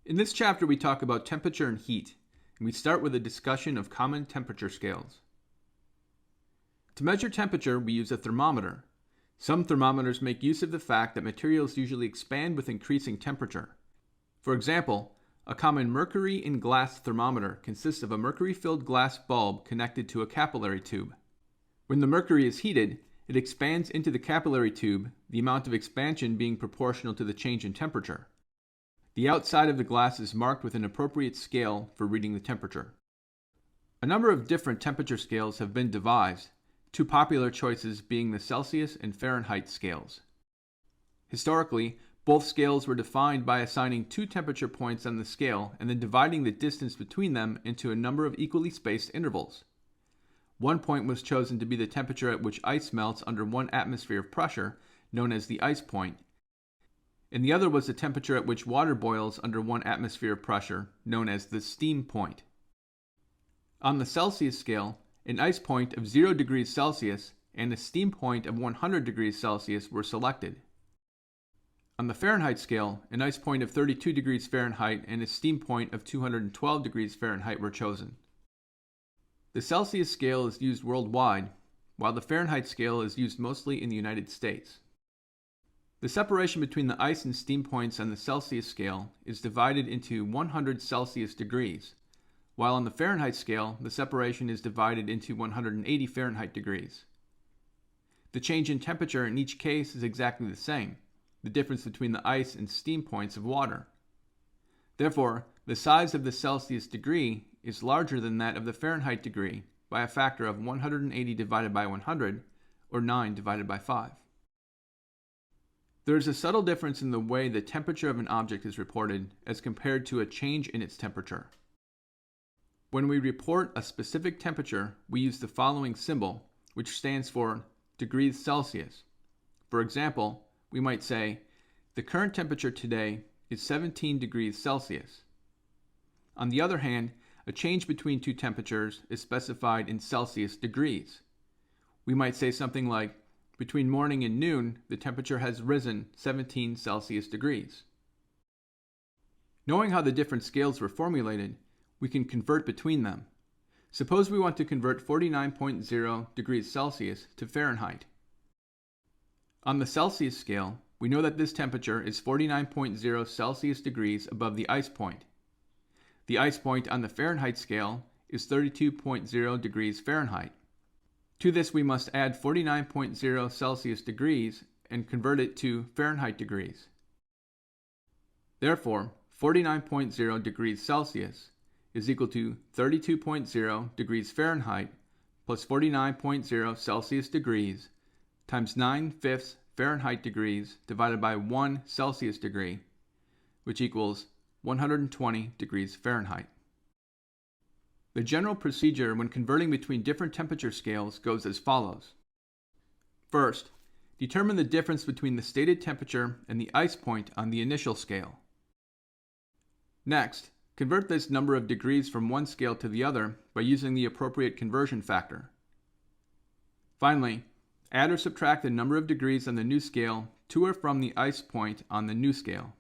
In this chapter, we talk about temperature and heat, and we start with a discussion of common temperature scales. To measure temperature, we use a thermometer. Some thermometers make use of the fact that materials usually expand with increasing temperature. For example, a common mercury in glass thermometer consists of a mercury-filled glass bulb connected to a capillary tube. When the mercury is heated, it expands into the capillary tube, the amount of expansion being proportional to the change in temperature. The outside of the glass is marked with an appropriate scale for reading the temperature. A number of different temperature scales have been devised, two popular choices being the Celsius and Fahrenheit scales. Historically, both scales were defined by assigning 2 temperature points on the scale and then dividing the distance between them into a number of equally spaced intervals. One point was chosen to be the temperature at which ice melts under 1 atmosphere of pressure, known as the ice point, and the other was the temperature at which water boils under 1 atmosphere of pressure, known as the steam point. On the Celsius scale, an ice point of 0 degrees Celsius and a steam point of 100 degrees Celsius were selected. On the Fahrenheit scale, an ice point of 32 degrees Fahrenheit and a steam point of 212 degrees Fahrenheit were chosen. The Celsius scale is used worldwide, while the Fahrenheit scale is used mostly in the United States. The separation between the ice and steam points on the Celsius scale is divided into 100 Celsius degrees, while on the Fahrenheit scale, the separation is divided into 180 Fahrenheit degrees. The change in temperature in each case is exactly the same, the difference between the ice and steam points of water. Therefore, the size of the Celsius degree is larger than that of the Fahrenheit degree by a factor of 180 divided by 100, or 9 divided by 5. There is a subtle difference in the way the temperature of an object is reported as compared to a change in its temperature. When we report a specific temperature, we use the following symbol, which stands for degrees Celsius. For example, we might say, the current temperature today is 17 degrees Celsius. On the other hand, a change between 2 temperatures is specified in Celsius degrees. We might say something like, between morning and noon, the temperature has risen 17 Celsius degrees. Knowing how the different scales were formulated, we can convert between them. Suppose we want to convert 49.0 degrees Celsius to Fahrenheit. On the Celsius scale, we know that this temperature is 49.0 Celsius degrees above the ice point. The ice point on the Fahrenheit scale is 32.0 degrees Fahrenheit. To this we must add 49.0 Celsius degrees and convert it to Fahrenheit degrees. Therefore, 49.0 degrees Celsius is equal to 32.0 degrees Fahrenheit plus 49.0 Celsius degrees times 9/5 Fahrenheit degrees divided by 1 Celsius degree, which equals 120 degrees Fahrenheit. The general procedure when converting between different temperature scales goes as follows. First, determine the difference between the stated temperature and the ice point on the initial scale. Next, convert this number of degrees from one scale to the other by using the appropriate conversion factor. Finally, add or subtract the number of degrees on the new scale to or from the ice point on the new scale.